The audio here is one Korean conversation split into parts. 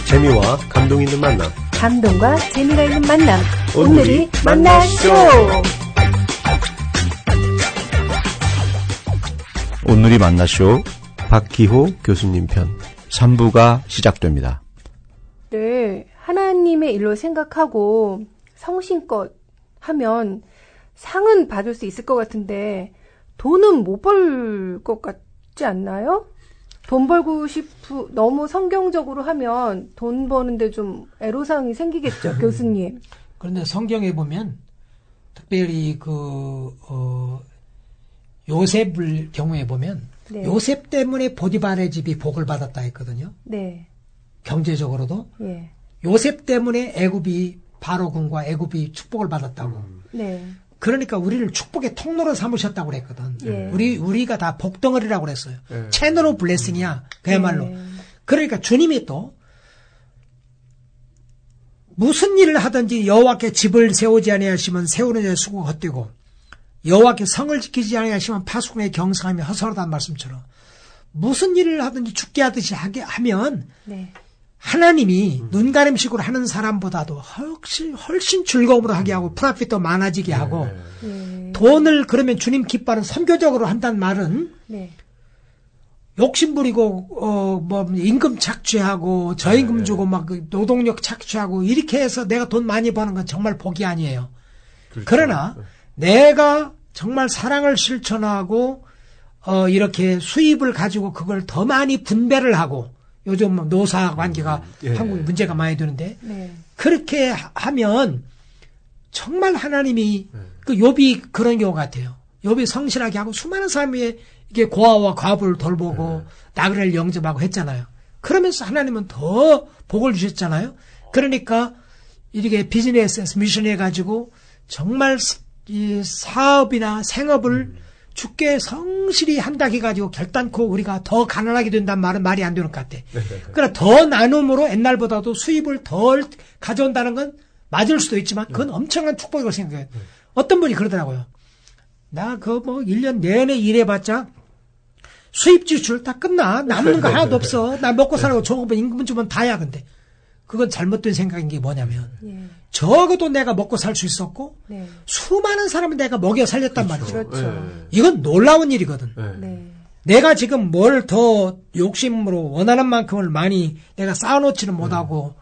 재미와 감동 있는 만남. 감동과 재미가 있는 만남. 오늘이 만나쇼. 오늘이 만나쇼 박기호 교수님 편 3부가 시작됩니다. 네, 하나님의 일로 생각하고 성심껏 하면 상은 받을 수 있을 것 같은데 돈은 못 벌 것 같지 않나요? 돈 벌고 너무 성경적으로 하면 돈 버는데 좀 애로사항이 생기겠죠, 교수님. 그런데 성경에 보면 특별히 요셉을 경우에 보면 네. 요셉 때문에 보디발의 집이 복을 받았다 했거든요. 네. 경제적으로도. 예. 요셉 때문에 애굽이 바로군과 애굽이 축복을 받았다고. 네. 그러니까 우리를 축복의 통로로 삼으셨다고 그랬거든. 예. 우리가 다 복덩어리라고 그랬어요. 예. 채널 오브 블레싱이야. 그야말로. 예. 그러니까 주님이 또 무슨 일을 하든지 여호와께 집을 세우지 아니하시면 세우는 자의 수고가 헛되고 여호와께 성을 지키지 아니하시면 파수꾼의 경성함이 허설하다는 말씀처럼 무슨 일을 하든지 죽게 하듯이 하면 네. 하나님이 눈가림식으로 하는 사람보다도 훨씬 즐거움으로 하게 하고 프라핏도 많아지게 하고 네. 돈을 그러면 주님 기뻐하는 선교적으로 한다는 말은 네. 욕심부리고 임금 착취하고 저임금 주고 막 노동력 착취하고 이렇게 해서 내가 돈 많이 버는 건 정말 복이 아니에요. 그렇죠. 그러나 내가 정말 사랑을 실천하고 이렇게 수입을 가지고 그걸 더 많이 분배를 하고 요즘 노사 관계가 한국에 문제가 많이 되는데 네. 그렇게 하면 정말 하나님이 그 욥이 그런 경우 같아요. 욥이 성실하게 하고 수많은 사람이 이게 고아와 과부를 돌보고 나그네를 영접하고 했잖아요. 그러면서 하나님은 더 복을 주셨잖아요. 그러니까 이렇게 비즈니스에서 미션해 가지고 정말 이 사업이나 생업을 주께 성실히 한다 해가지고 결단코 우리가 더 가난하게 된다는 말은 말이 안 되는 것 같아. 그러나 더 나눔으로 옛날보다도 수입을 덜 가져온다는 건 맞을 수도 있지만 그건 엄청난 축복이라고 생각해요. 어떤 분이 그러더라고요. 나 1년 내내 일해봤자 수입 지출 다 끝나. 남는 거 하나도 없어. 나 먹고 살고 좋은 거 임금 주면 다야. 근데 그건 잘못된 생각인 게 뭐냐면 적어도 내가 먹고 살 수 있었고 네. 수많은 사람을 내가 먹여 살렸단 말이죠. 그렇죠. 이건 놀라운 일이거든. 네. 내가 지금 뭘 더 욕심으로 원하는 만큼을 많이 내가 쌓아놓지는 못하고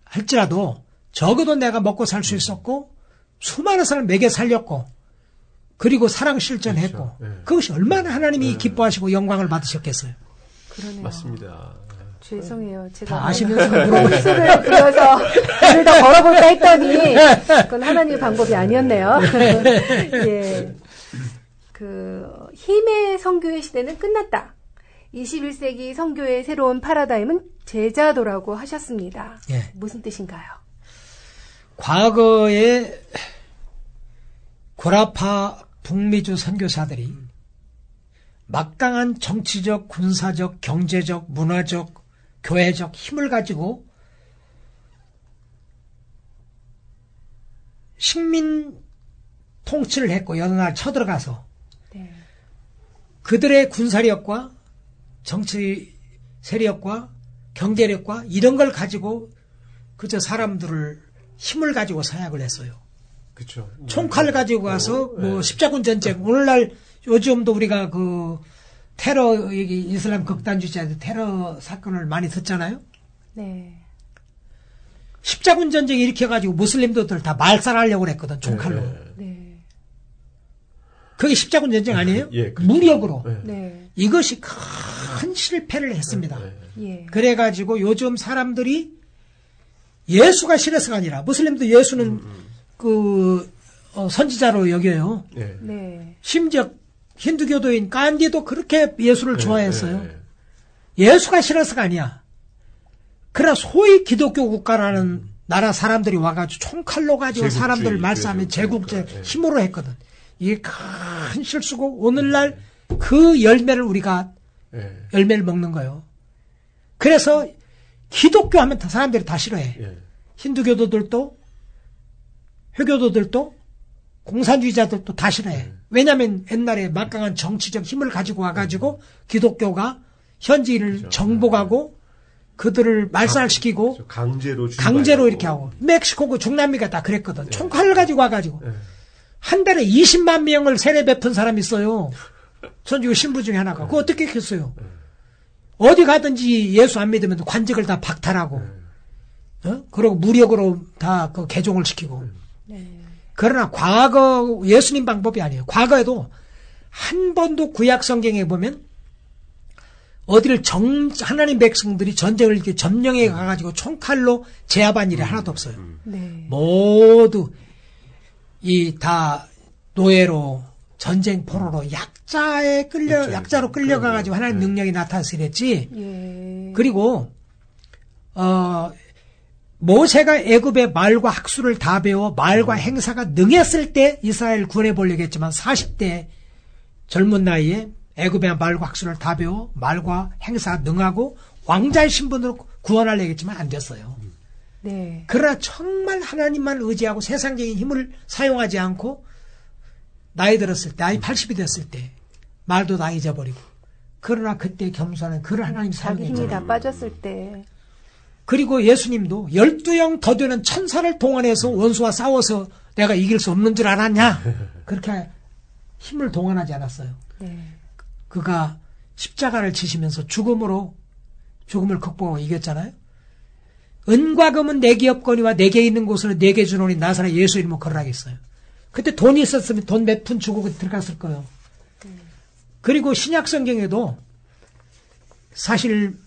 할지라도 적어도 내가 먹고 살 수 있었고 수많은 사람을 먹여 살렸고 그리고 사랑 실전했고 그렇죠. 그것이 얼마나 하나님이 기뻐하시고 영광을 받으셨겠어요. 그러네요. 맞습니다. 죄송해요. 제가 다 아시면서 물어보니까. 홀수를 부려서 돈을 더 벌어볼까 했더니 그건 하나님의 방법이 아니었네요. 예. 힘의 선교의 시대는 끝났다. 21세기 선교의 새로운 파라다임은 제자도라고 하셨습니다. 예. 무슨 뜻인가요? 과거에 구라파 북미주 선교사들이 막강한 정치적, 군사적, 경제적, 문화적, 교회적 힘을 가지고 식민 통치를 했고 여느 날 쳐들어가서 네. 그들의 군사력과 정치 세력과 경제력과 이런 걸 가지고 그저 사람들을 힘을 가지고 사약을 했어요. 그렇죠. 총칼을 가지고 가서 십자군 전쟁 오늘날 요즘도 우리가 테러 이슬람 극단주의자들 테러 사건을 많이 듣잖아요. 네. 십자군 전쟁 일으켜가지고 무슬림들 다 말살하려고 그랬거든 총칼로. 네. 그게 십자군 전쟁 아니에요? 예, 그렇죠. 무력으로. 네. 이것이 큰 실패를 했습니다. 예. 그래가지고 요즘 사람들이 예수가 싫어서가 아니라 무슬림도 예수는 선지자로 여겨요. 예. 네. 심지어 힌두교도인 간디도 그렇게 예수를 좋아했어요. 예수가 싫어서가 아니야. 그러나 소위 기독교 국가라는 나라 사람들이 와가지고 총칼로 가지고 사람들을 말살하면 제국제 힘으로 했거든. 이게 큰 실수고 오늘날 그 열매를 우리가 열매를 먹는 거예요. 그래서 기독교 하면 사람들이 다 싫어해. 힌두교도들도 회교도들도 공산주의자들도 다 싫어해. 왜냐하면 옛날에 막강한 정치적 힘을 가지고 와가지고 기독교가 현지를 정복하고 그들을 말살시키고 강제로 이렇게 하고 멕시코고 중남미가 다 그랬거든. 총칼을 가지고 와가지고 한 달에 20만 명을 세례 베푼 사람이 있어요. 선지교 신부 중에 하나가. 그거 어떻게 했어요? 어디 가든지 예수 안 믿으면 관직을 다 박탈하고, 그리고 무력으로 다 그 개종을 시키고. 그러나 과거 예수님 방법이 아니에요. 과거에도 한 번도 구약 성경에 보면 어디를 하나님 백성들이 전쟁을 이렇게 점령해 가가지고 총칼로 제압한 일이 하나도 없어요. 모두 다 노예로 전쟁 포로로 약자로 끌려가가지고 하나님 능력이 나타나서 이랬지. 그리고 모세가 애굽의 말과 학수를 다 배워 말과 행사가 능했을 때 이스라엘 구원해 보려고 했지만 40대 젊은 나이에 애굽의 말과 학수를 다 배워 말과 행사가 능하고 왕자의 신분으로 구원하려고 했지만 안 됐어요. 그러나 정말 하나님만 의지하고 세상적인 힘을 사용하지 않고 나이 들었을 때, 나이 80이 됐을 때 말도 다 잊어버리고 그러나 그때 겸손한 그를 하나님 사용했잖아요. 자기 힘이 다 빠졌을 때. 그리고 예수님도 12영 더 되는 천사를 동원해서 원수와 싸워서 내가 이길 수 없는 줄 알았냐? 그렇게 힘을 동원하지 않았어요. 그가 십자가를 지시면서 죽음을 극복하고 이겼잖아요. 은과 금은 내게 없거니와 내게 있는 곳으로 내게 주노니 나사렛 예수 이름으로 걸어가겠어요. 그때 돈이 있었으면 돈 몇 푼 주고 들어갔을 거예요. 그리고 신약 성경에도 사실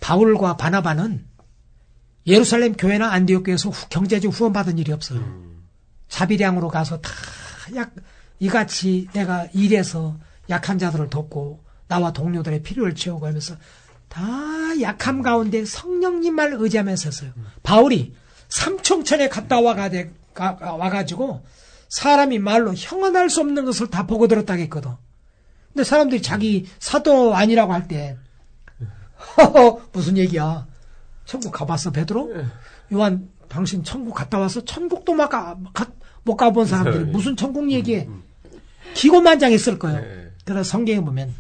바울과 바나바는 예루살렘 교회나 안디옥 교회에서 경제적 후원받은 일이 없어요. 자비량으로 가서 다 이같이 내가 일해서 약한 자들을 돕고 나와 동료들의 필요를 채우고 하면서 다 약함 가운데 성령님만 의지하면서 했어요. 바울이 삼총천에 갔다 와가지고 사람이 말로 형언할 수 없는 것을 다 보고 들었다고 했거든. 근데 사람들이 자기 사도 아니라고 할 때 무슨 얘기야. 천국 가봤어 베드로? 요한 당신 천국 갔다 와서 천국도 못 가본 사람들이 무슨 천국 얘기해. 기고만장했을 거예요. 그래서 성경에 보면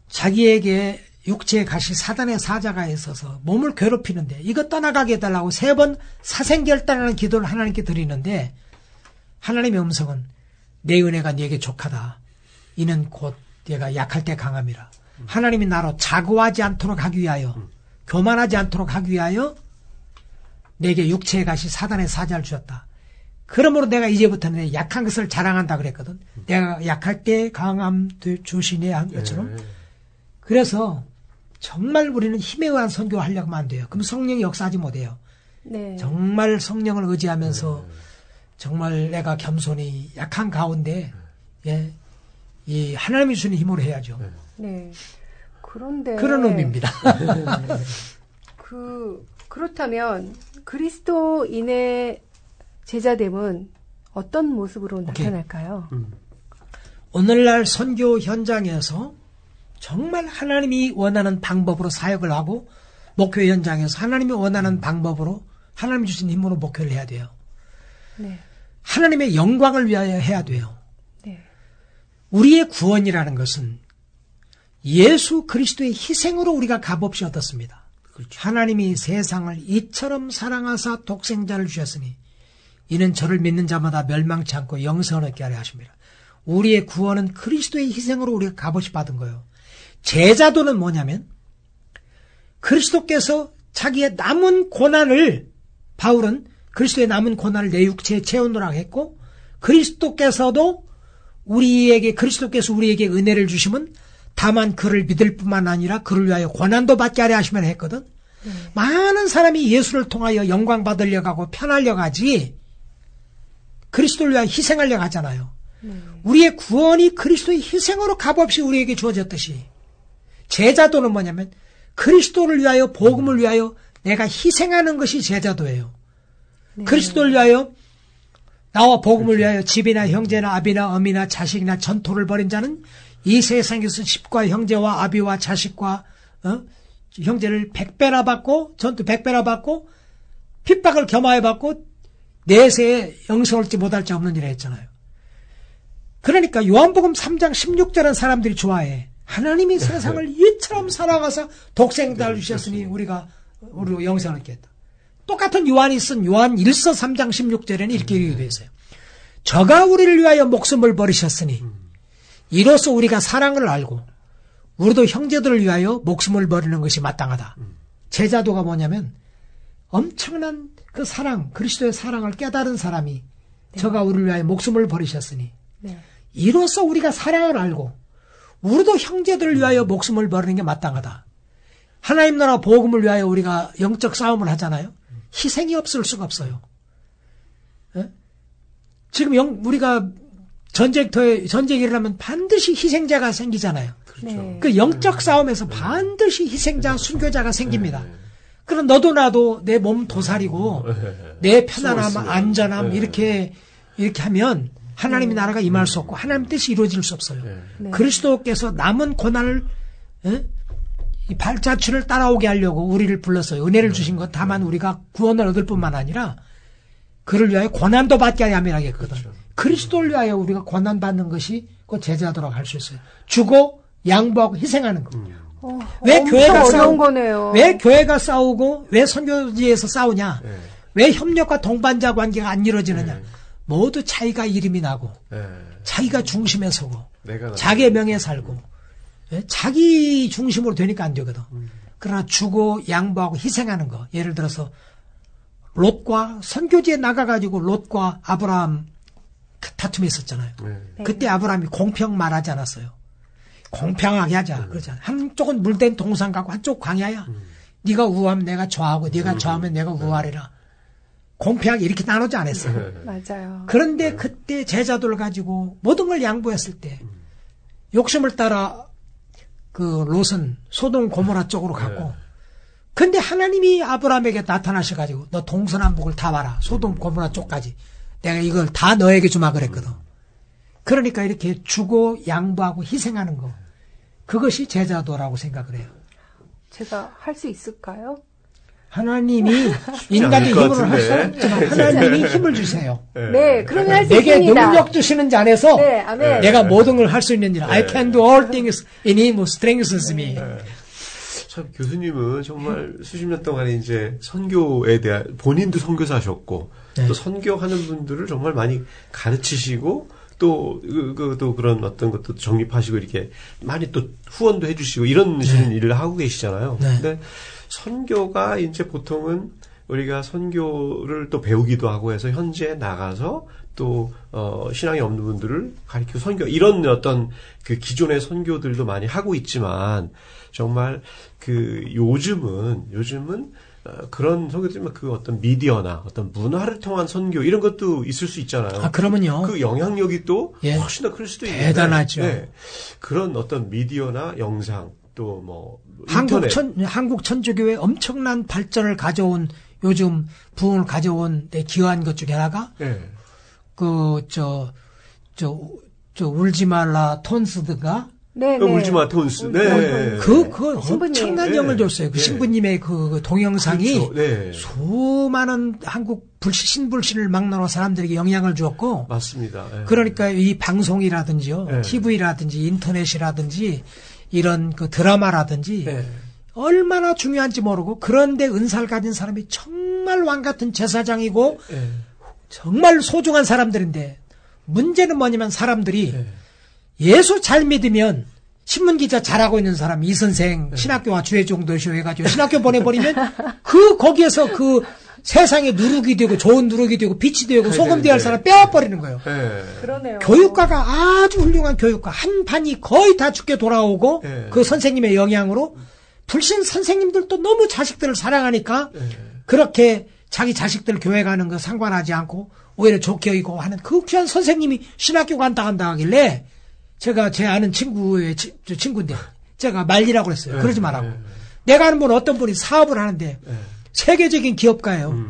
자기에게 육체에 가시 사단의 사자가 있어서 몸을 괴롭히는데 이거 떠나가게 해달라고 3번 사생결단하는 기도를 하나님께 드리는데 하나님의 음성은 내 은혜가 네게 족하다. 이는 곧 네가 약할 때 강함이라. 하나님이 나로 자고하지 않도록 하기 위하여 교만하지 않도록 하기 위하여 내게 육체에 가시 사단의 사자를 주었다. 그러므로 내가 이제부터는 약한 것을 자랑한다 그랬거든. 내가 약할 때 강함 주시네 한 것처럼. 그래서 정말 우리는 힘에 의한 선교를 하려고 하면 안 돼요. 그럼 성령이 역사하지 못해요. 정말 성령을 의지하면서 정말 내가 겸손히 약한 가운데 이 하나님이 주는 힘으로 해야죠. 그런데 그런 의미입니다. 그렇다면 그리스도인의 제자됨은 어떤 모습으로 나타날까요? 오늘날 선교 현장에서 정말 하나님이 원하는 방법으로 사역을 하고 목표 현장에서 하나님이 원하는 방법으로 하나님이 주신 힘으로 목표를 해야 돼요. 하나님의 영광을 위하여 해야 돼요. 우리의 구원이라는 것은 예수 그리스도의 희생으로 우리가 값없이 얻었습니다. 하나님이 세상을 이처럼 사랑하사 독생자를 주셨으니 이는 저를 믿는 자마다 멸망치 않고 영생을 얻게 하려 하십니다. 우리의 구원은 그리스도의 희생으로 우리가 값없이 받은 거예요. 제자도는 뭐냐면 그리스도께서 자기의 남은 고난을 바울은 그리스도의 남은 고난을 내 육체에 채우노라고 했고 그리스도께서 우리에게 은혜를 주시면 다만 그를 믿을 뿐만 아니라 그를 위하여 고난도 받게 하려 하시면 했거든. 많은 사람이 예수를 통하여 영광 받으려고 하고 편하려고 하지 그리스도를 위하여 희생하려고 하잖아요. 우리의 구원이 그리스도의 희생으로 값없이 우리에게 주어졌듯이 제자도는 뭐냐면 그리스도를 위하여 복음을 위하여 내가 희생하는 것이 제자도예요. 그리스도를 위하여 나와 복음을 위하여 집이나 형제나 아비나 어미나 자식이나 전토를 벌인 자는 이 세상에서 집과 형제와 아비와 자식과 형제를 100배나 받고 전투 100배나 받고 핍박을 겸하여 받고 내세에 영생을 얻지 못할 자 없는 이라 했잖아요. 그러니까 요한복음 3장 16절은 사람들이 좋아해. 하나님이 세상을 이처럼 사랑하사 독생자를 주셨으니 우리가 영생을 얻게 했다. 똑같은 요한이 쓴 요한 1서 3장 16절에는 이렇게 얘기되어 있어요. 저가 우리를 위하여 목숨을 버리셨으니 이로써 우리가 사랑을 알고 우리도 형제들을 위하여 목숨을 버리는 것이 마땅하다. 제자도가 뭐냐면 엄청난 그 사랑, 그리스도의 사랑을 깨달은 사람이 저가 우리를 위하여 목숨을 버리셨으니 이로써 우리가 사랑을 알고 우리도 형제들을 위하여 목숨을 버리는 게 마땅하다. 하나님 나라 복음을 위하여 우리가 영적 싸움을 하잖아요. 희생이 없을 수가 없어요. 예? 지금 우리가 전쟁이 일어나면 반드시 희생자가 생기잖아요. 그렇죠. 그 영적 싸움에서 반드시 희생자, 순교자가 생깁니다. 그럼 너도 나도 내 몸 도살이고 내 편안함, 안전함 이렇게 하면 하나님의 나라가 임할 수 없고 하나님 뜻이 이루어질 수 없어요. 그리스도께서 남은 고난을 이 발자취를 따라오게 하려고 우리를 불렀어요. 은혜를 주신 것 다만 우리가 구원을 얻을 뿐만 아니라 그를 위하여 고난도 받게 하며 하겠거든. 그렇죠. 그리스도를 위하여 우리가 고난 받는 것이 그 제자도록 할 수 있어요. 주고 양보하고 희생하는 거. 왜 교회가 어려운 거네요. 왜 교회가 싸우고 왜 선교지에서 싸우냐? 왜 협력과 동반자 관계가 안 이루어지느냐? 모두 자기가 이름이 나고 자기가 중심에 서고 자기의 명예에 살고 자기 중심으로 되니까 안 되거든. 그러나 주고 양보하고 희생하는 거. 예를 들어서 롯과 선교지에 나가가지고 롯과 아브라함 다툼이 있었잖아요. 그때 아브라함이 공평 말하지 않았어요. 공평하게 하자. 그러잖아요. 한쪽은 물된 동산 가고 한쪽 광야야. 네가 우하면 내가 좌하고 네가 좌하면 내가 우하리라. 공평하게 이렇게 나누지 않았어요. 맞아요. 그런데 그때 제자들을 가지고 모든 걸 양보했을 때 욕심을 따라 그 롯은 소돔 고모라 쪽으로 갔고 근데 하나님이 아브라함에게 나타나셔가지고 너 동서남북을 다 봐라. 소돔 고모라 쪽까지. 내가 이걸 다 너에게 주마 그랬거든. 그러니까 이렇게 주고 양보하고 희생하는 거. 그것이 제자도라고 생각을 해요. 제가 할 수 있을까요? 하나님이 인간의 힘으로 할 수 없지만 하나님이 힘을 주세요. 네, 그러면 할 수 내게 있습니다. 능력 주시는 자 안에서 네, 아멘. 내가 모든 걸 할 수 있는 일. I can do all things in him who strengthens me. 참 교수님은 정말 수십 년 동안 이제 선교에 대한 본인도 선교사셨고 또 선교하는 분들을 정말 많이 가르치시고 또 그런 어떤 것도 정립하시고 이렇게 많이 또 후원도 해주시고 이런 일을 하고 계시잖아요. 근데 선교가 이제 보통은 우리가 선교를 또 배우기도 하고 해서 현지에 나가서 또 신앙이 없는 분들을 가르치고 선교 이런 어떤 그 기존의 선교들도 많이 하고 있지만 정말 그 요즘은 그런 선교들이면 그 어떤 미디어나 어떤 문화를 통한 선교 이런 것도 있을 수 있잖아요. 아 그러면요. 그 영향력이 또 훨씬 더 클 수도 있는데 대단하죠. 그런 어떤 미디어나 영상 또 뭐 한국 천주교회 엄청난 발전을 가져온 요즘 부흥을 가져온 데 기여한 것 중에 하나가 울지 말라 톤스드가 울지마 톤스. 그 엄청난 영을 줬어요. 그 신부님의 그 동영상이 그렇죠. 수많은 한국 신불신을 막론한 사람들에게 영향을 주었고. 맞습니다. 그러니까 이 방송이라든지요, TV라든지 인터넷이라든지 이런 그 드라마라든지 얼마나 중요한지 모르고 그런데 은사를 가진 사람이 정말 왕 같은 제사장이고 정말 소중한 사람들인데 문제는 뭐냐면 사람들이 예수 잘 믿으면 신문기자 잘하고 있는 사람 이 선생 신학교와 주의 정도시오 해가지고 신학교 보내버리면 거기에서 그 세상에 누룩이 되고 좋은 누룩이 되고 빛이 되고 소금 되어야 할 사람 빼앗버리는 거예요. 그러네요. 교육과가 아주 훌륭한 교육과 한 반이 거의 다 죽게 돌아오고 그 선생님의 영향으로 불신 선생님들도 너무 자식들을 사랑하니까 그렇게 자기 자식들 교회 가는 거 상관하지 않고 오히려 좋게 여기고 하는 그 귀한 선생님이 신학교 간다 하길래 제가 제 아는 친구인데 제가 말리라고 그랬어요. 그러지 말라고. 내가 아는 분은 어떤 분이 사업을 하는데 세계적인 기업가예요.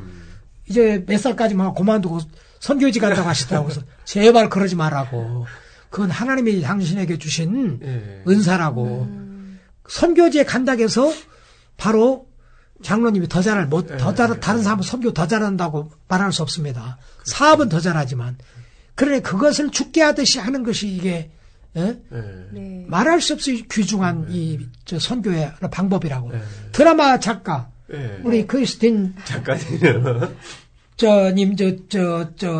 이제 몇 살까지만 그만두고 선교지 간다고 하시더라고요. 그래서 제발 그러지 말라고. 그건 하나님이 당신에게 주신 은사라고. 선교지에 간다고 해서 바로 장로님이 다른 사람은 선교 더 잘한다고 말할 수 없습니다. 사업은 더 잘하지만. 그러니 그것을 죽게 하듯이 하는 것이 이게 예? 네. 말할 수 없이 귀중한 저 선교의 방법이라고. 드라마 작가, 우리 크리스틴 작가님,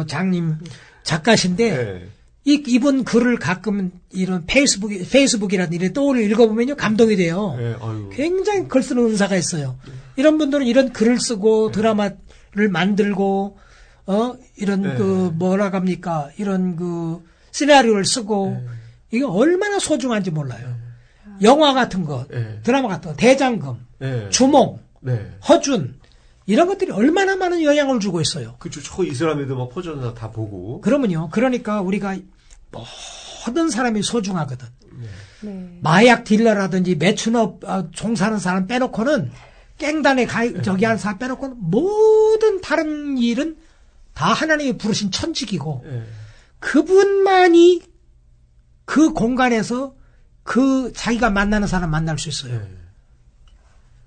장님 작가신데, 이분 글을 가끔 이런 페이스북이라든 이런 떠올려 읽어보면요, 감동이 돼요. 굉장히 글 쓰는 은사가 있어요. 이런 분들은 이런 글을 쓰고 드라마를 만들고, 이런 뭐라고 합니까? 이런 시나리오를 쓰고, 이게 얼마나 소중한지 몰라요. 영화 같은 것, 드라마 같은 것, 대장금, 주몽, 허준, 이런 것들이 얼마나 많은 영향을 주고 있어요. 그렇죠. 저 이슬람에도 막 퍼져나 다 보고. 그러면요. 그러니까 우리가 모든 사람이 소중하거든. 마약 딜러라든지 매춘업 종사하는 사람 빼놓고는 깽단에 저기 하는 사람 빼놓고는 모든 다른 일은 다 하나님이 부르신 천직이고 그분만이 그 공간에서 자기가 만나는 사람 만날 수 있어요.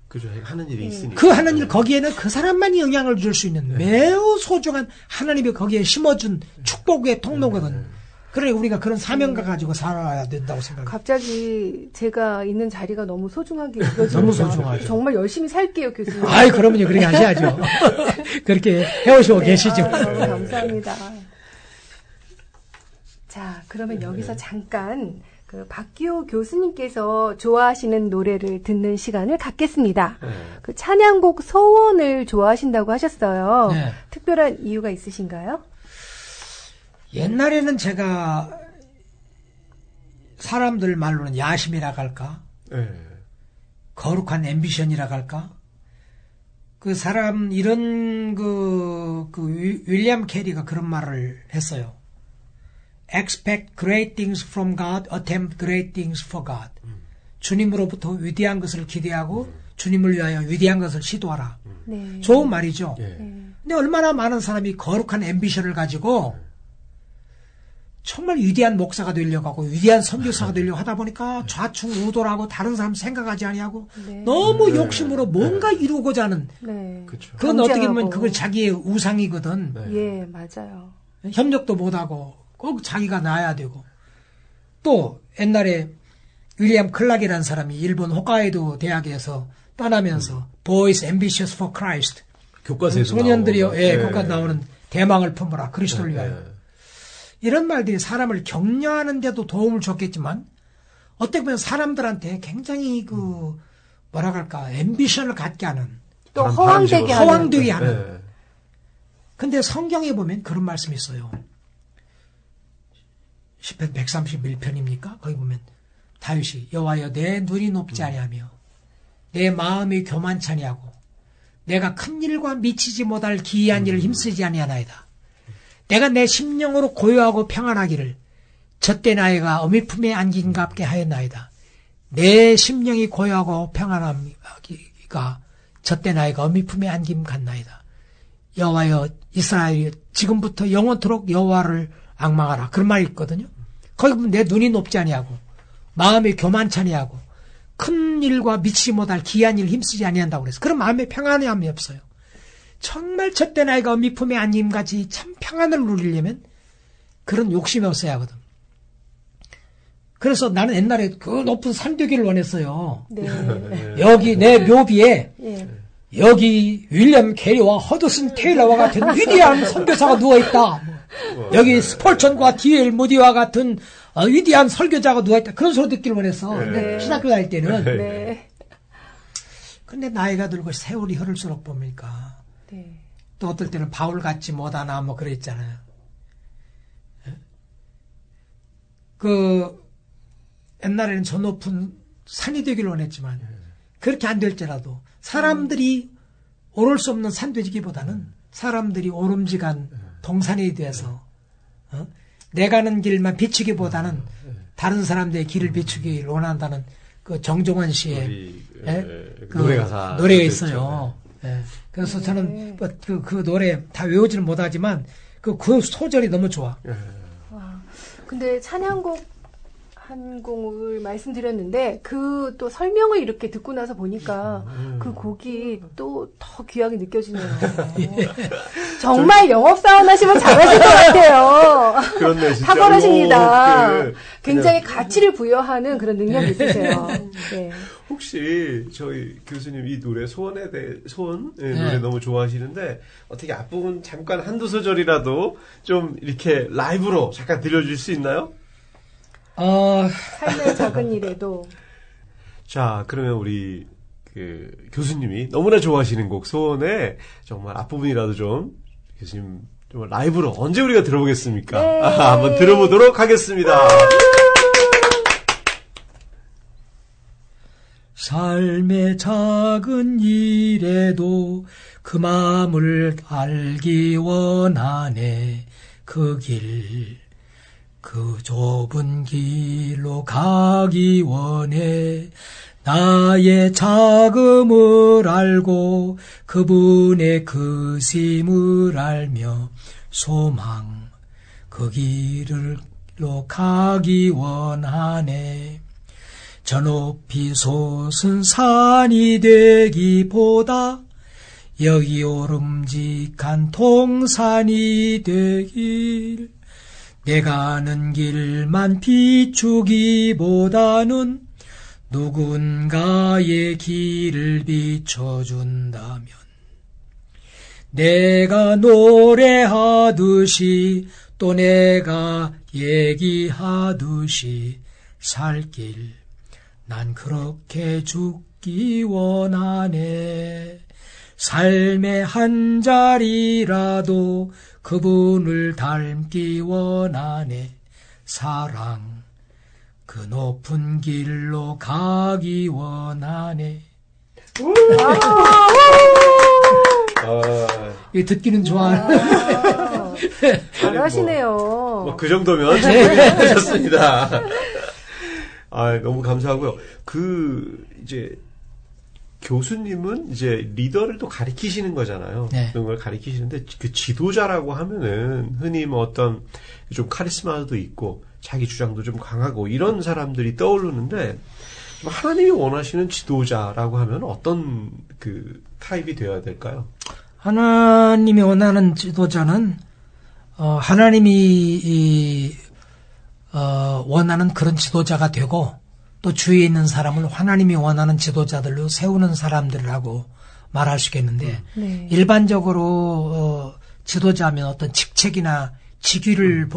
그죠. 하는 일이 있으니까. 그 하는 일 거기에는 그 사람만이 영향을 줄 수 있는 매우 소중한 하나님이 거기에 심어준 축복의 통로거든. 그래 우리가 그런 사명감 가지고 살아야 된다고 생각해요. 갑자기 제가 있는 자리가 너무 소중하게 느껴집니다. 너무 소중하죠. 정말 열심히 살게요, 교수님. 아이 그러면요. 그렇게 하셔야죠. 그렇게 해오시고 계시죠. 너무 감사합니다. 자, 그러면 여기서 잠깐 박기호 교수님께서 좋아하시는 노래를 듣는 시간을 갖겠습니다. 그 찬양곡 소원을 좋아하신다고 하셨어요. 네. 특별한 이유가 있으신가요? 옛날에는 제가 사람들 말로는 야심이라고 할까? 거룩한 앰비션이라고 할까? 그 사람 이런 윌리엄 캐리가 그런 말을 했어요. Expect great things from God, attempt great things for God. 주님으로부터 위대한 것을 기대하고 주님을 위하여 위대한 것을 시도하라. 네. 좋은 말이죠. 근데 얼마나 많은 사람이 거룩한 앰비션을 가지고 정말 위대한 목사가 되려고 하고 위대한 선교사가 되려고 하다 보니까 좌충우돌하고 다른 사람 생각하지 아니하고 너무 욕심으로 뭔가 이루고자 하는 그건 어떻게 보면 그걸 자기의 우상이거든. 예, 맞아요. 협력도 못하고 꼭 자기가 나아야 되고 또 옛날에 윌리엄 클락이라는 사람이 일본 홋카이도 대학에서 떠나면서 Boys Ambitious for Christ 교과서에서 소년들이요 교과서 나오는 대망을 품어라 그리스도를 위하여 이런 말들이 사람을 격려하는 데도 도움을 줬겠지만 어떻게 보면 사람들한테 굉장히 뭐라고 할까 앰비션을 갖게 하는 또 허황되게 하는 근데 성경에 보면 그런 말씀이 있어요. 시편 131편입니까? 거기 보면 다윗이 여호와여 내 눈이 높지 아니하며 내 마음이 교만치 아니하고 내가 큰 일과 미치지 못할 기이한 일을 힘쓰지 아니하나이다. 내가 내 심령으로 고요하고 평안하기를 젖된 아이가 어미 품에 안긴갑게 하였나이다. 내 심령이 고요하고 평안하기가 젖된 아이가 어미 품에 안김 같나이다. 여호와여 이스라엘이 지금부터 영원토록 여호와를 앙망하라. 그런 말이 있거든요. 거기 보면 내 눈이 높지 아니하고 마음이 교만치 아니하고 큰 일과 미치지 못할 기이한 일을 힘쓰지 아니한다고 그래서 그런 마음에 평안함이 없어요. 정말 젖된 아이가 어미 품에 안김같이 참 평안을 누리려면 그런 욕심이 없어야 하거든. 그래서 나는 옛날에 그 높은 산 되기를 원했어요. 여기 내 묘비에 여기 윌리엄 캐리와 허드슨 테일러와 같은 위대한 선교사가 누워있다. 여기 스폴천과 D.L. 무디와 같은 위대한 설교자가 누워있다. 그런 소리 듣기를 원했어. 신학교 다닐 때는. 근데 나이가 들고 세월이 흐를수록 보니까 또 어떨 때는 바울 같지 못하나 뭐 그랬잖아요. 옛날에는 저 높은 산이 되기를 원했지만 그렇게 안 될지라도 사람들이 오를 수 없는 산 되기보다는 사람들이 오름지간 동산이 돼서 내 가는 길만 비추기보다는 다른 사람들의 길을 비추기를 원한다는 그 정종원 씨의 노래가 있어요. 그래서 저는 그 노래 다 외우지는 못하지만 그 소절이 너무 좋아. 근데 찬양곡 한 곡을 말씀드렸는데 또 설명을 이렇게 듣고 나서 보니까 그 곡이 또 더 귀하게 느껴지네요. 정말 영업사원 하시면 잘하실 것 같아요. 그렇네, 진짜. 탁월하십니다. 굉장히 가치를 부여하는 그런 능력이 있으세요. 네. 혹시 저희 교수님 이 노래 소원에 대해 소원 네. 노래 너무 좋아하시는데 어떻게 앞부분 잠깐 한두 소절이라도 좀 이렇게 라이브로 잠깐 들려줄 수 있나요? 삶의 작은 일에도. 자, 그러면 우리 그 교수님이 너무나 좋아하시는 곡 소원에 정말 앞부분이라도 좀 교수님 좀 라이브로 언제 우리가 들어보겠습니까? 네. 한번 들어보도록 하겠습니다. 삶의 작은 일에도 그 마음을 알기 원하네. 그 길, 그 좁은 길로 가기 원해. 나의 자금을 알고 그분의 크심을 알며 소망 그 길로 가기 원하네. 저 높이 솟은 산이 되기보다 여기 오름직한 동산이 되길. 내가 아는 길만 비추기보다는 누군가의 길을 비춰준다면 내가 노래하듯이 또 내가 얘기하듯이 살 길 난 그렇게 죽기 원하네. 삶의 한 자리라도 그분을 닮기 원하네. 사랑 그 높은 길로 가기 원하네. 이 듣기는 좋아요. 잘하시네요. 그 정도면 잘하셨습니다. 너무 감사하고요. 이제 교수님은 이제 리더를 또 가리키시는 거잖아요. 네. 그런 걸 가리키시는데 그 지도자라고 하면은 흔히 뭐 어떤 좀 카리스마도 있고 자기 주장도 좀 강하고 이런 사람들이 떠오르는데 좀 하나님이 원하시는 지도자라고 하면 어떤 그 타입이 되어야 될까요? 하나님이 원하는 지도자는 하나님이 원하는 그런 지도자가 되고 또 주위에 있는 사람을 하나님이 원하는 지도자들로 세우는 사람들이라고 말할 수 있겠는데 네. 일반적으로 지도자면 어떤 직책이나 직위를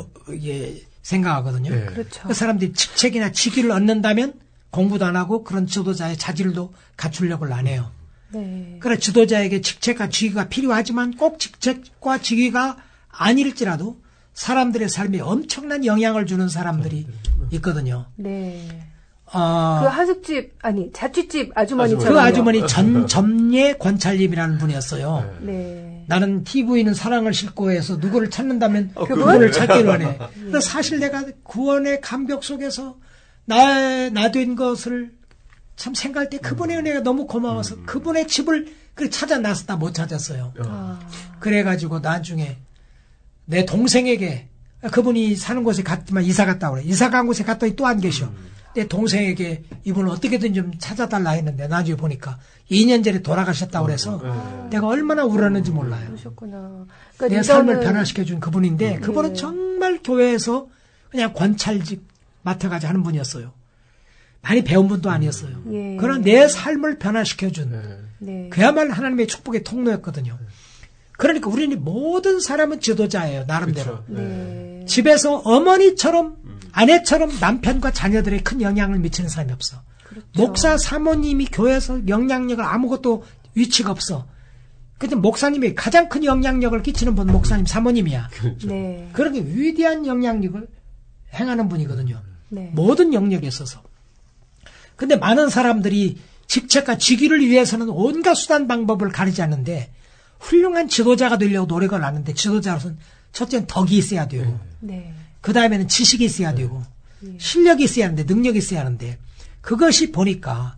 생각하거든요. 네. 그렇죠. 그 사람들이 직책이나 직위를 얻는다면 공부도 안 하고 그런 지도자의 자질도 갖추려고 안 해요. 네. 그래 지도자에게 직책과 직위가 필요하지만 꼭 직책과 직위가 아닐지라도 사람들의 삶에 엄청난 영향을 주는 사람들이 있거든요. 네. 그 자취집 아주머니처럼. 그 아주머니 전예 권찰님이라는 분이었어요. 네. 나는 TV는 사랑을 싣고 해서 누구를 찾는다면 그분을 찾기를 원해. 그래서 사실 내가 구원의 감격 속에서 나 된 것을 참 생각할 때 그분의 은혜가 너무 고마워서 그분의 집을 찾아 나섰다 못 찾았어요. 그래가지고 나중에 내 동생에게 그분이 사는 곳에 갔지만 이사 갔다 그래. 이사 간 곳에 갔더니 또 안 계셔. 내 동생에게 이분을 어떻게든 좀 찾아달라 했는데 나중에 보니까 2년 전에 돌아가셨다고 그래서 내가 얼마나 울었는지 몰라요. 그러셨구나. 내 삶을 변화시켜준 그분인데 그분은 정말 교회에서 그냥 권찰직 맡아가지 하는 분이었어요. 많이 배운 분도 아니었어요. 예. 그러나 내 삶을 변화시켜준 네. 그야말로 하나님의 축복의 통로였거든요. 그러니까 우리는 모든 사람은 지도자예요. 나름대로. 그렇죠. 네. 집에서 어머니처럼 아내처럼 남편과 자녀들에 큰 영향을 미치는 사람이 없어. 그렇죠. 목사 사모님이 교회에서 영향력을 아무것도 위치가 없어. 근데 목사님이 가장 큰 영향력을 끼치는 분 목사님 사모님이야. 네. 그렇게 위대한 영향력을 행하는 분이거든요. 네. 모든 영역에 있어서. 근데 많은 사람들이 직책과 직위를 위해서는 온갖 수단 방법을 가리지 않는데 훌륭한 지도자가 되려고 노력을 하는데 지도자로서는 첫째는 덕이 있어야 되고 네. 그 다음에는 지식이 있어야 되고 실력이 있어야 하는데 능력이 있어야 하는데 그것이 보니까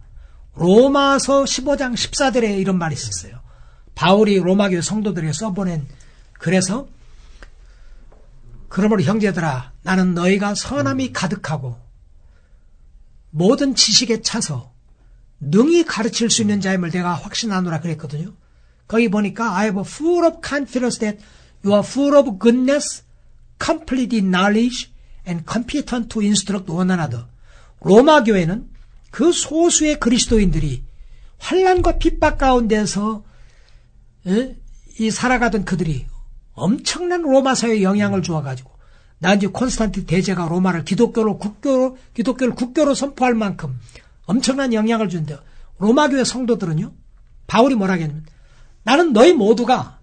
로마서 15장 14절에 이런 말이 있었어요. 바울이 로마교회 성도들에게 써보낸 그래서 그러므로 형제들아 나는 너희가 선함이 가득하고 모든 지식에 차서 능히 가르칠 수 있는 자임을 내가 확신하노라 그랬거든요. 거기 보니까 I have full of confidence that you are full of goodness, complete in knowledge and competent to instruct one another. 로마 교회는 그 소수의 그리스도인들이 환난과 핍박 가운데서 이 살아가던 그들이 엄청난 로마 사회에 영향을 주어가지고 나중에 콘스탄틴 대제가 로마를 기독교를 국교로 선포할 만큼 엄청난 영향을 주는데 로마 교회 성도들은요, 바울이 뭐라 하냐면 나는 너희 모두가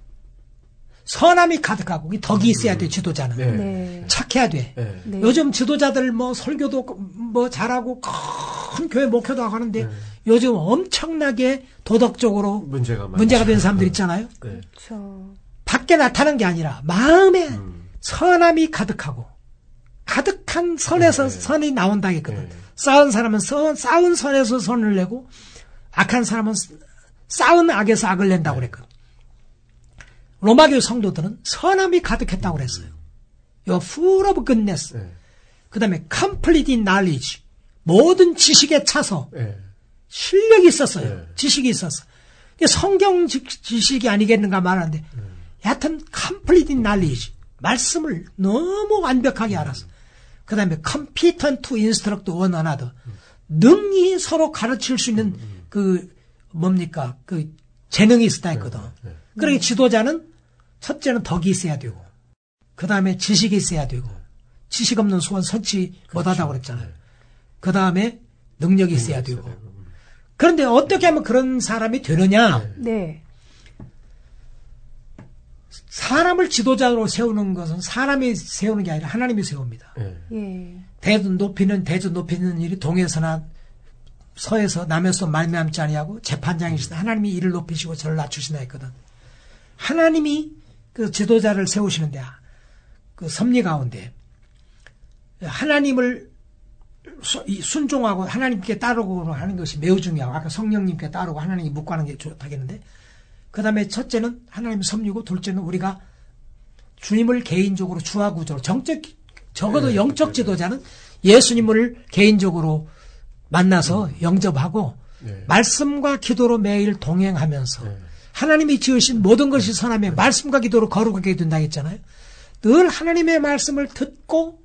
선함이 가득하고 덕이 있어야 돼. 지도자는 네. 착해야 돼. 네. 요즘 지도자들 뭐 설교도 뭐 잘하고 큰 교회 목회도 하고 하는데 요즘 엄청나게 도덕적으로 문제가 된 사람들 있잖아요. 그렇죠. 밖에 나타나는 게 아니라 마음에 선함이 가득하고 가득한 선에서 선이 나온다 했거든. 쌓은 사람은 쌓은 선에서 선을 내고 악한 사람은 쌓은 악에서 악을 낸다고 그랬거든. 로마교회 성도들은 선함이 가득했다고 그랬어요. You're full of goodness. 그 다음에 complete in knowledge. 모든 지식에 차서 실력이 있었어요. 지식이 있었어. 성경 지식이 아니겠는가 말하는데 여하튼 complete in knowledge. 말씀을 너무 완벽하게 알았어. 그 다음에 competent to instruct one another. 능히 서로 가르칠 수 있는 그 재능이 있었다 했거든. 그러니까 지도자는 첫째는 덕이 있어야 되고 그 다음에 지식이 있어야 되고 지식 없는 소원 선치 못하다고 그랬잖아요. 그 다음에 능력이 있어야 되고. 그런데 어떻게 하면 그런 사람이 되느냐? 네. 사람을 지도자로 세우는 것은 사람이 세우는 게 아니라 하나님이 세웁니다. 예. 대주 높이는 일이 동에서나 서에서 남에서 말미암지 아니하고 재판장이시다. 하나님이 이를 높이시고 저를 낮추시나 했거든. 하나님이 그 지도자를 세우시는데 그 섭리 가운데 하나님을 순종하고 하나님께 따르고 하는 것이 매우 중요하고 아까 성령님께 따르고 하나님께 묵과하는 게 좋다겠는데 그 다음에 첫째는 하나님 섭리고 둘째는 우리가 주님을 개인적으로 주와 구조로 적어도 영적 지도자는 예수님을 개인적으로 만나서 영접하고 말씀과 기도로 매일 동행하면서 하나님이 지으신 모든 것이 선하며 말씀과 기도로 거룩하게 된다 했잖아요. 늘 하나님의 말씀을 듣고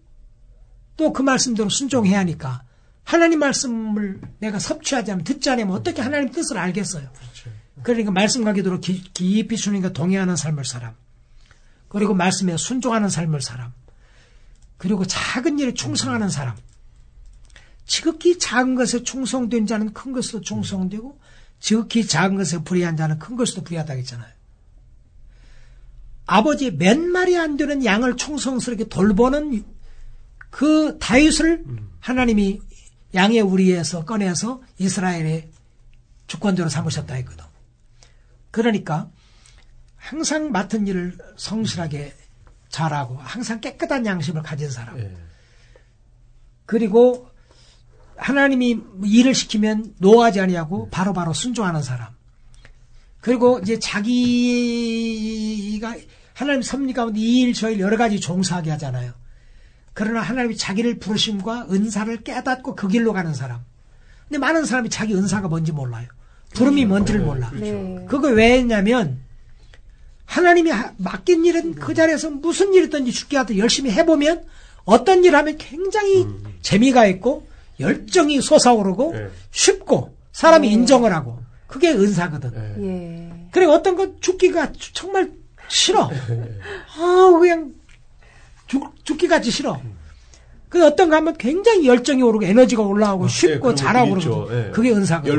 또 그 말씀대로 순종해야 하니까 하나님 말씀을 내가 섭취하지 않으면 듣지 않으면 어떻게 하나님 뜻을 알겠어요. 그러니까 말씀과 기도로 깊이 주님과 동행하는 삶을 사람, 그리고 말씀에 순종하는 삶을 사람, 그리고 작은 일에 충성하는 사람. 지극히 작은 것에 충성된 자는 큰 것에도 충성되고 지극히 작은 것에 불의한 자는 큰 것에도 불의하다고 했잖아요. 아버지 몇 마리 안 되는 양을 충성스럽게 돌보는 그 다윗을 하나님이 양의 우리에서 꺼내서 이스라엘의 주권자로 삼으셨다 했거든. 그러니까 항상 맡은 일을 성실하게 잘하고 항상 깨끗한 양심을 가진 사람. 그리고 하나님이 일을 시키면 노하지 아니하고 바로바로 순종하는 사람. 그리고 이제 자기가 하나님 섭리 가운데 이 일 저 일 여러 가지 종사하게 하잖아요. 그러나 하나님이 자기를 부르심과 은사를 깨닫고 그 길로 가는 사람. 근데 많은 사람이 자기 은사가 뭔지 몰라요. 부름이 뭔지를 몰라. 네. 그거 왜 했냐면 하나님이 맡긴 일은 그 자리에서 무슨 일이든지 죽게 하듯 열심히 해보면 어떤 일 하면 굉장히 재미가 있고 열정이 솟아오르고 쉽고 사람이 인정을 하고 그게 은사거든. 예. 그리고 어떤 건 죽기가 정말 싫어. 그냥 죽기같이 싫어. 그 어떤 거 하면 굉장히 열정이 오르고 에너지가 올라오고 쉽고 잘하고 그러고 그게 은사거든.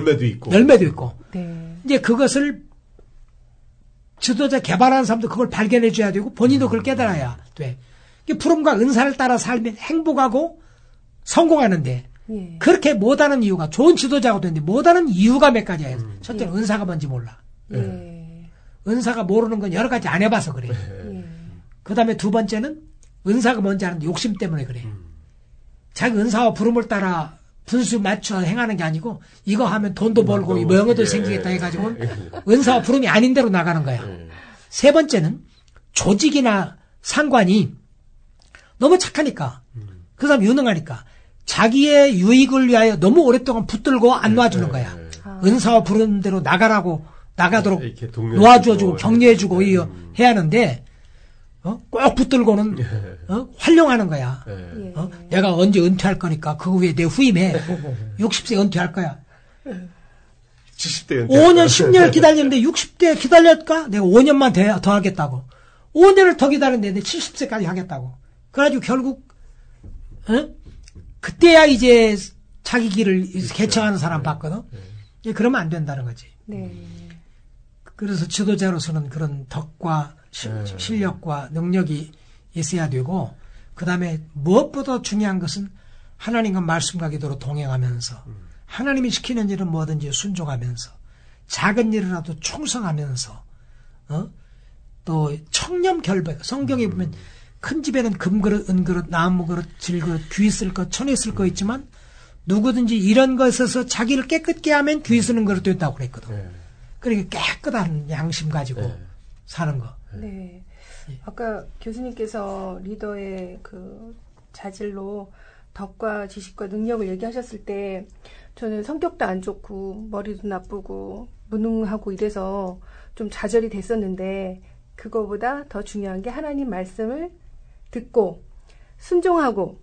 열매도 있고. 네. 이제 그것을 지도자 개발하는 사람도 그걸 발견해 줘야 되고 본인도 그걸 깨달아야 돼. 부름과 은사를 따라 살면 행복하고 성공하는데 예. 그렇게 못하는 이유가 좋은 지도자가 되는데 못하는 이유가 몇 가지야. 첫째는 은사가 뭔지 몰라. 예. 은사가 모르는 건 여러 가지 안 해봐서 그래. 예. 그 다음에 두 번째는 은사가 뭔지 아는데 욕심 때문에 그래. 자기 은사와 부름을 따라 분수 맞춰 행하는 게 아니고 이거 하면 돈도 벌고 명예도 생기겠다 해가지고 은사와 부름이 아닌 대로 나가는 거야. 세 번째는 조직이나 상관이 너무 착하니까 그 사람 유능하니까 자기의 유익을 위하여 너무 오랫동안 붙들고 안 놔주는 거야. 은사와 부르는 대로 나가도록 놓아주어주고 격려해주고 해야 하는데 꼭 붙들고는 활용하는 거야. 예. 내가 언제 은퇴할 거니까 그 후에 내 후임해. 60세 은퇴할 거야. 70대 연대. 5년, 10년을 기다렸는데 60대 기다릴까? 내가 5년만 더 하겠다고. 5년을 더 기다렸는데 내 70세까지 하겠다고. 그래가지고 결국 그때야 이제 자기 길을 개척하는 사람 봤거든. 그러면 안 된다는 거지. 네. 그래서 지도자로서는 그런 덕과 실력과 능력이 있어야 되고, 그 다음에 무엇보다 중요한 것은 하나님과 말씀과 기도로 동행하면서 하나님이 시키는 일은 뭐든지 순종하면서 작은 일이라도 충성하면서 또 청렴결백. 성경에 보면 큰 집에는 금그릇, 은그릇, 나무그릇, 질그릇, 귀 쓸 것, 천에 쓸 거 있지만 누구든지 이런 것에서 자기를 깨끗게 하면 귀 쓰는 그릇도 있다고 그랬거든. 그러니까 깨끗한 양심 가지고 사는 거. 네. 아까 교수님께서 리더의 그 자질로 덕과 지식과 능력을 얘기하셨을 때 저는 성격도 안 좋고 머리도 나쁘고 무능하고 이래서 좀 좌절이 됐었는데 그거보다 더 중요한 게 하나님 말씀을 듣고 순종하고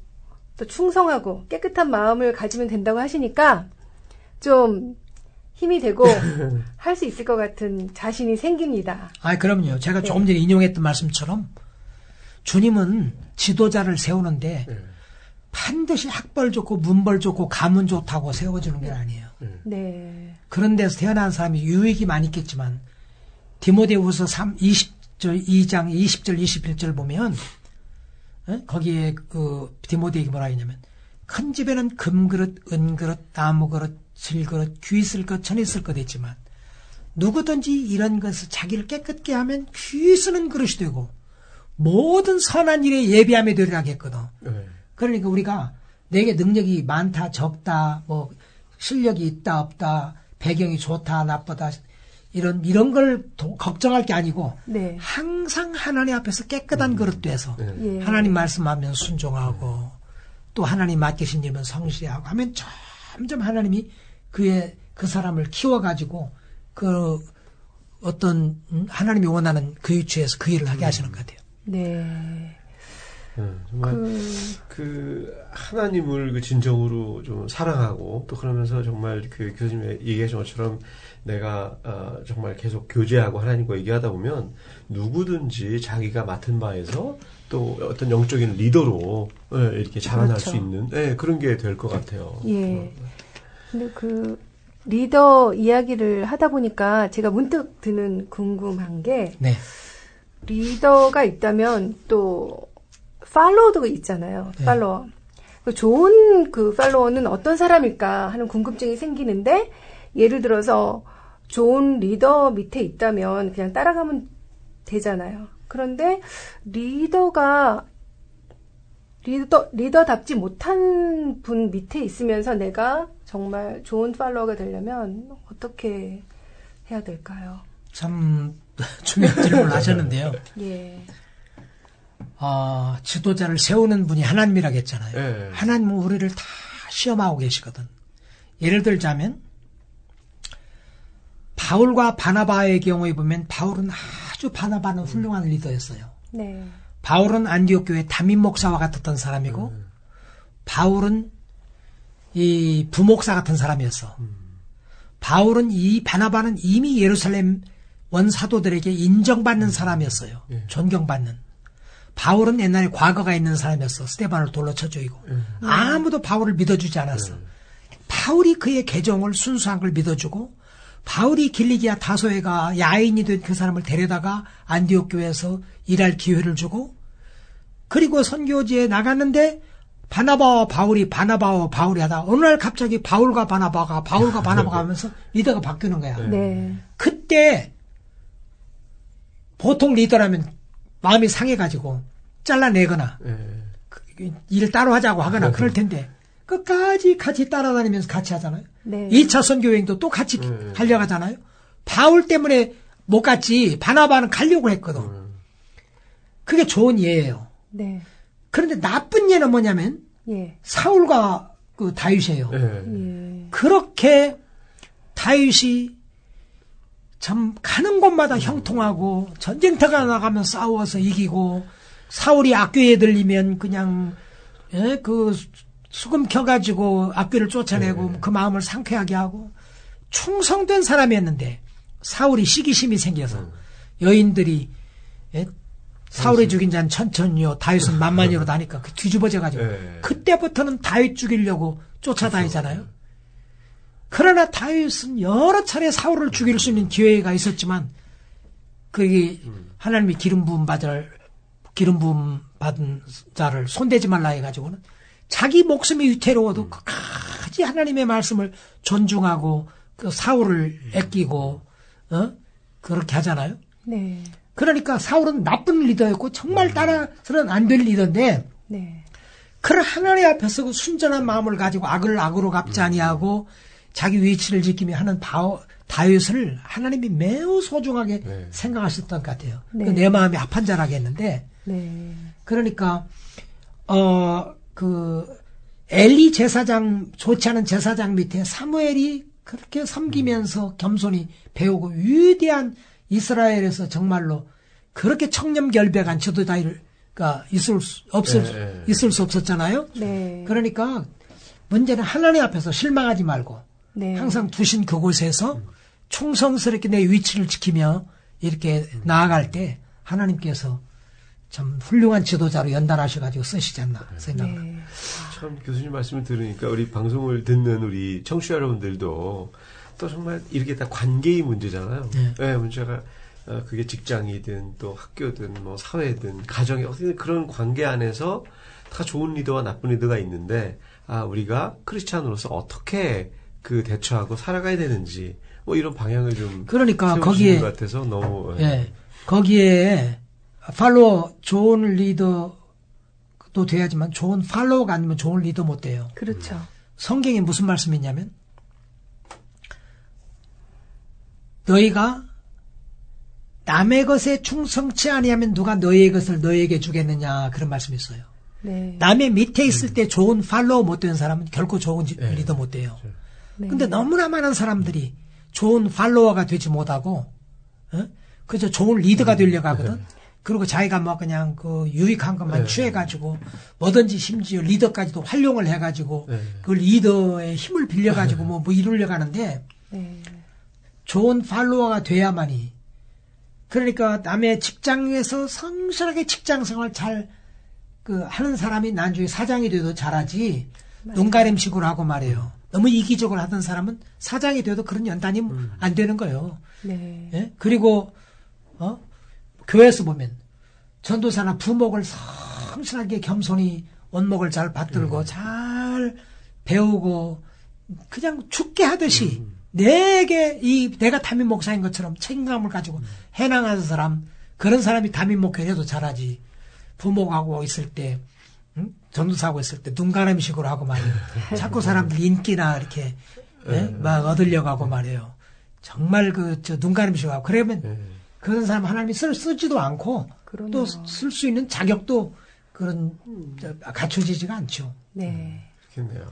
또 충성하고 깨끗한 마음을 가지면 된다고 하시니까 좀 힘이 되고 할 수 있을 것 같은 자신이 생깁니다. 아, 그럼요. 제가 조금 전에 인용했던 말씀처럼 주님은 지도자를 세우는데 반드시 학벌 좋고 문벌 좋고 가문 좋다고 세워주는 게 아니에요. 네. 그런 데서 태어난 사람이 유익이 많이 있겠지만 디모데후서 2장 20절 21절 보면 거기에 그 디모데에게 뭐라 했냐면 큰 집에는 금그릇, 은그릇, 나무그릇, 질그릇, 귀 쓸 것, 천에 쓸 것 있지만 누구든지 이런 것을 자기를 깨끗게 하면 귀 쓰는 그릇이 되고 모든 선한 일에 예비함이 되리라 했거든. 그러니까 우리가 내게 능력이 많다, 적다, 뭐 실력이 있다, 없다, 배경이 좋다, 나쁘다 이런 걸 걱정할 게 아니고 항상 하나님 앞에서 깨끗한 그릇 돼서 하나님 말씀하면 순종하고 또 하나님 맡기신 일은 성실하고 하면 점점 하나님이 그 사람을 키워가지고 그 어떤 하나님이 원하는 그 위치에서 그 일을 하게 하시는 것 같아요. 네. 정말 그 하나님을 그 진정으로 좀 사랑하고 또 그러면서 정말 그 교수님이 얘기하신 것처럼 내가 정말 계속 교제하고 하나님과 얘기하다 보면 누구든지 자기가 맡은 바에서 또 어떤 영적인 리더로 이렇게 자라날 수 있는 그런 게 될 것 같아요. 예. 근데 그 리더 이야기를 하다 보니까 제가 문득 드는 궁금한 게 리더가 있다면 또 팔로워도 있잖아요. 팔로워. 좋은 그 팔로워는 어떤 사람일까 하는 궁금증이 생기는데 예를 들어서 좋은 리더 밑에 있다면 그냥 따라가면 되잖아요. 그런데 리더답지 못한 분 밑에 있으면서 내가 정말 좋은 팔로워가 되려면 어떻게 해야 될까요? 참 중요한 질문을 하셨는데요. 예. 지도자를 세우는 분이 하나님이라고 했잖아요. 하나님은 우리를 다 시험하고 계시거든. 예를 들자면 바울과 바나바의 경우에 보면 바울은 아주 바나바는 훌륭한 리더였어요. 네. 바울은 안디옥 교회 담임 목사와 같았던 사람이고 바울은 이 부목사 같은 사람이었어. 바나바는 이미 예루살렘 원사도들에게 인정받는 사람이었어요. 존경받는. 바울은 옛날에 과거가 있는 사람이었어. 스데반을 돌로 쳐 죽이고. 아무도 바울을 믿어주지 않았어. 바울이 그의 개종을 순수한 걸 믿어주고 바울이 길리기아 다소에가 야인이 된 그 사람을 데려다가 안디옥 교회에서 일할 기회를 주고 그리고 선교지에 나갔는데 바나바와 바울이 하다 어느 날 갑자기 바울과 바나바가 하면서 리더가 바뀌는 거야. 네. 그때 보통 리더라면 마음이 상해가지고 잘라내거나 일 따로 하자고 하거나 그럴 텐데 끝까지 같이 따라다니면서 같이 하잖아요. 네. 2차 선교여행도 또 같이 하려고 하잖아요. 바울 때문에 못 갔지 바나바는 가려고 했거든. 그게 좋은 예예요. 네. 그런데 나쁜 예는 뭐냐면 사울과 그 다윗이에요. 그렇게 다윗이 참 가는 곳마다 형통하고 전쟁터가 나가면 싸워서 이기고 사울이 악교에 들리면 그냥 그 수금 켜가지고 악교를 쫓아내고 그 마음을 상쾌하게 하고 충성된 사람이었는데 사울이 시기심이 생겨서 여인들이 사울이 죽인 자는 천천히요 다윗은 만만히로 다니까 그 뒤집어져가지고 그때부터는 다윗 죽이려고 쫓아다니잖아요. 그러나 다윗은 여러 차례 사울을 죽일 수 있는 기회가 있었지만 그게 하나님이 기름 부음 받은 자를 손대지 말라 해가지고는 자기 목숨이 위태로워도 끝까지 하나님의 말씀을 존중하고 그 사울을 아끼고 그렇게 하잖아요. 네. 그러니까 사울은 나쁜 리더였고 정말 따라서는 안 될 리더인데 네. 그런 하나님 앞에서 그 순전한 마음을 가지고 악을 악으로 갚지 아니하고 자기 위치를 지키며 하는 다윗을 하나님이 매우 소중하게 생각하셨던 것 같아요. 네. 내 마음이 아픈 자라겠는데 네. 그러니까 그 엘리 제사장 좋지 않은 제사장 밑에 사무엘이 그렇게 섬기면서 겸손히 배우고 위대한 이스라엘에서 정말로 그렇게 청렴결백한 지도자가 있을 수 없었잖아요. 네. 그러니까 문제는 하나님 앞에서 실망하지 말고 네. 항상 두신 그곳에서 충성스럽게 내 위치를 지키며 이렇게 나아갈 때 하나님께서 참 훌륭한 지도자로 연단하셔가지고 쓰시지 않나 생각합니다. 네. 참 교수님 말씀을 들으니까 우리 방송을 듣는 우리 청취자 여러분들도 또 정말 이렇게 다 관계의 문제잖아요. 네, 문제가 그게 직장이든 또 학교든 뭐 사회든 가정이 어떻게든 그런 관계 안에서 다 좋은 리더와 나쁜 리더가 있는데 우리가 크리스찬으로서 어떻게 그 대처하고 살아가야 되는지 뭐 이런 방향을 좀 그러니까 세워주시는 거기에 것 같아서 너무 거기에 팔로워 좋은 리더도 돼야지만 좋은 팔로워가 아니면 좋은 리더 못 돼요. 그렇죠. 성경에 무슨 말씀이 있냐면 너희가 남의 것에 충성치 아니하면 누가 너희의 것을 너희에게 주겠느냐 그런 말씀이 있어요. 네. 남의 밑에 있을 때 좋은 팔로워 못 되는 사람은 결코 좋은 리더 못 돼요. 네. 근데 너무나 많은 사람들이 좋은 팔로워가 되지 못하고 그저 좋은 리더가 되려고 하거든. 그리고 자기가 뭐 그냥 그 유익한 것만 취해가지고 뭐든지 심지어 리더까지도 활용을 해가지고 그 리더의 힘을 빌려가지고 뭐 이루려고 하는데 네. 좋은 팔로워가 돼야만이 그러니까 남의 직장에서 성실하게 직장 생활 잘 그 하는 사람이 나중에 사장이 돼도 잘하지 눈가림식으로 하고 말이에요. 너무 이기적으로 하던 사람은 사장이 돼도 그런 연단이 안 되는 거예요. 네. 예? 그리고 교회에서 보면 전도사나 부목을 성실하게 겸손히 원목을 잘 받들고 잘 배우고 그냥 죽게 하듯이 내가 담임 목사인 것처럼 책임감을 가지고 해나가는 사람 그런 사람이 담임 목회를 해도 잘하지. 부목하고 있을 때 전도사하고 있을 때 눈가림식으로 하고 말이에요. 자꾸 사람들 인기나 이렇게 막 얻으려고 하고 말이에요. 정말 저 눈가림식으로 하고 그러면 그런 사람 하나님이 쓰지도 않고 그러네요. 또 쓸 수 있는 자격도 그런 갖춰지지가 않죠. 네. 그렇겠네요.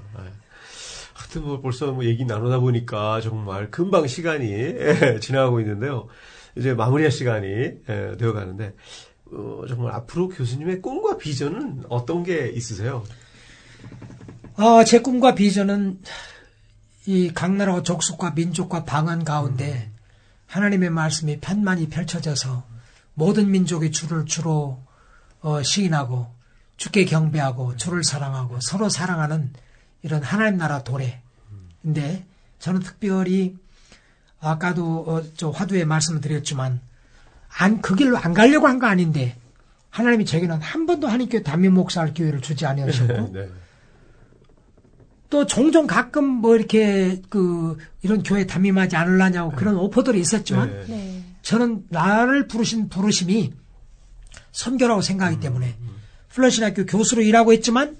하여튼 뭐 벌써 뭐 얘기 나누다 보니까 정말 금방 시간이 지나가고 있는데요. 이제 마무리할 시간이 되어 가는데 정말 앞으로 교수님의 꿈과 비전은 어떤 게 있으세요? 제 꿈과 비전은 이 각 나라와 족속과 민족과 방언 가운데 하나님의 말씀이 편만히 펼쳐져서 모든 민족이 주를 주로 시인하고 주께 경배하고 주를 사랑하고 서로 사랑하는 이런 하나님 나라 도래인데 저는 특별히 아까도 저 화두에 말씀을 드렸지만 그 길로 안 가려고 한 거 아닌데 하나님이 제게는 한 번도 한인교회 담임 목사할 기회를 주지 않으셨고 네. 또 종종 가끔 뭐 이렇게 이런 교회 담임하지 않으려냐고 그런 오퍼들이 있었지만 네. 저는 나를 부르신 부르심이 선교라고 생각하기 때문에 플러신학교 교수로 일하고 있지만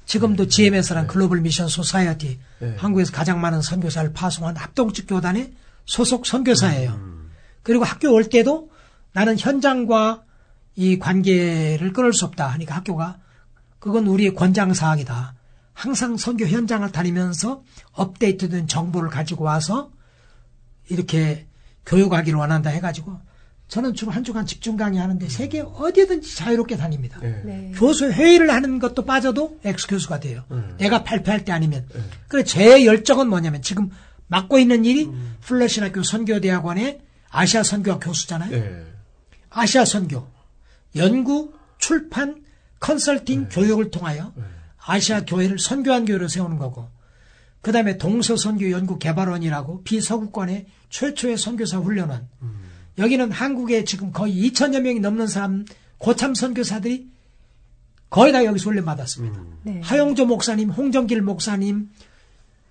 지금도 GMS라는 글로벌 미션 소사이어티 한국에서 가장 많은 선교사를 파송한 합동직 교단의 소속 선교사예요. 그리고 학교 올 때도 나는 현장과 이 관계를 끊을 수 없다 하니까 학교가 그건 우리의 권장사항이다. 항상 선교 현장을 다니면서 업데이트된 정보를 가지고 와서 이렇게 교육하기를 원한다 해가지고 저는 주로 한 주간 집중 강의하는데 세계 어디든지 자유롭게 다닙니다. 네. 교수 회의를 하는 것도 빠져도 엑스교수가 돼요. 내가 발표할 때 아니면. 그래 제 열정은 뭐냐면 지금 맡고 있는 일이 플러신학교 선교대학원의 아시아 선교학 교수잖아요. 아시아 선교, 연구, 출판, 컨설팅, 교육을 통하여 아시아 교회를 선교한 교회로 세우는 거고, 그 다음에 동서선교연구개발원이라고 비서구권의 최초의 선교사 훈련원. 여기는 한국에 지금 거의 2,000여 명이 넘는 사람, 고참 선교사들이 거의 다 여기서 훈련 받았습니다. 네. 하용조 목사님, 홍정길 목사님,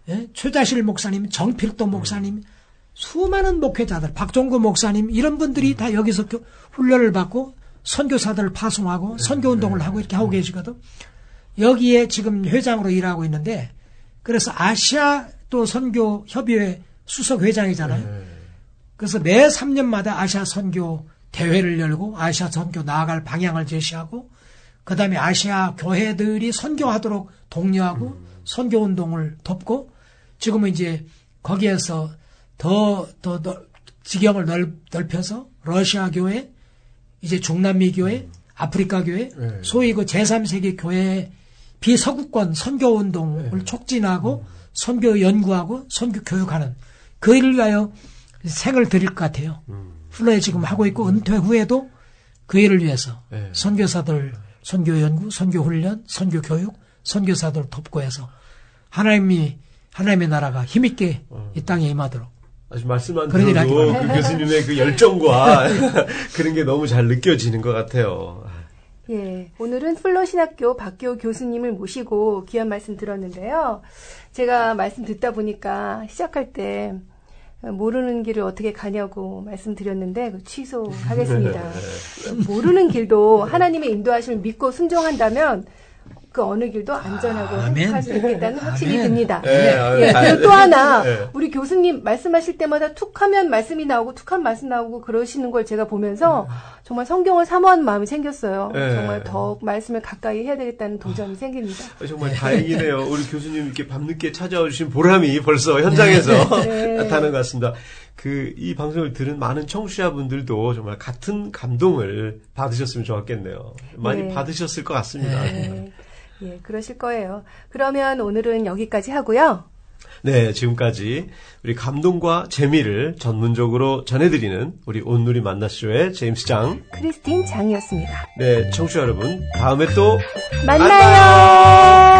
예? 최자실 목사님, 정필도 목사님, 수많은 목회자들, 박종구 목사님, 이런 분들이 다 여기서 훈련을 받고 선교사들을 파송하고 선교운동을 하고 이렇게 하고 계시거든. 여기에 지금 회장으로 일하고 있는데, 그래서 아시아 또 선교협의회 수석회장이잖아요. 그래서 매 3년마다 아시아 선교 대회를 열고 아시아 선교 나아갈 방향을 제시하고, 그 다음에 아시아 교회들이 선교하도록 독려하고 선교운동을 돕고, 지금은 이제 거기에서 더 지경을 넓혀서 러시아 교회, 이제 중남미 교회, 아프리카 교회, 소위 그 제3세계 교회 비서구권 선교운동을 촉진하고 선교 연구하고 선교 교육하는 그 일을 위하여 생을 드릴 것 같아요. 플러에 지금 하고 있고 은퇴 후에도 그 일을 위해서 선교사들 선교 연구, 선교 훈련, 선교 교육, 선교사들 돕고 해서 하나님의 나라가 힘있게 이 땅에 임하도록. 아주 말씀만 들어도 그 교수님의 그 열정과 그런 게 너무 잘 느껴지는 것 같아요. 예, 오늘은 플러신학교 박기호 교수님을 모시고 귀한 말씀 들었는데요. 제가 말씀 듣다 보니까 시작할 때 모르는 길을 어떻게 가냐고 말씀드렸는데 취소하겠습니다. 모르는 길도 하나님의 인도하심을 믿고 순종한다면 그 어느 길도 안전하고 행복할 수 있겠다는 확신이 듭니다. 그리고 또 하나 우리 교수님 말씀하실 때마다 툭하면 말씀이 나오고 툭하면 말씀 나오고 그러시는 걸 제가 보면서 정말 성경을 사모하는 마음이 생겼어요. 정말 더욱 말씀을 가까이 해야 되겠다는 도전이 생깁니다. 정말 다행이네요. 우리 교수님 이렇게 밤늦게 찾아와 주신 보람이 벌써 현장에서 나타나는 것 같습니다. 이 방송을 들은 많은 청취자분들도 정말 같은 감동을 받으셨으면 좋았겠네요. 많이 받으셨을 것 같습니다. 예, 그러실 거예요. 그러면 오늘은 여기까지 하고요. 네, 지금까지 우리 감동과 재미를 전문적으로 전해드리는 우리 온누리 만나쇼의 제임스 장, 크리스틴 장이었습니다. 네, 청취자 여러분, 다음에 또 만나요.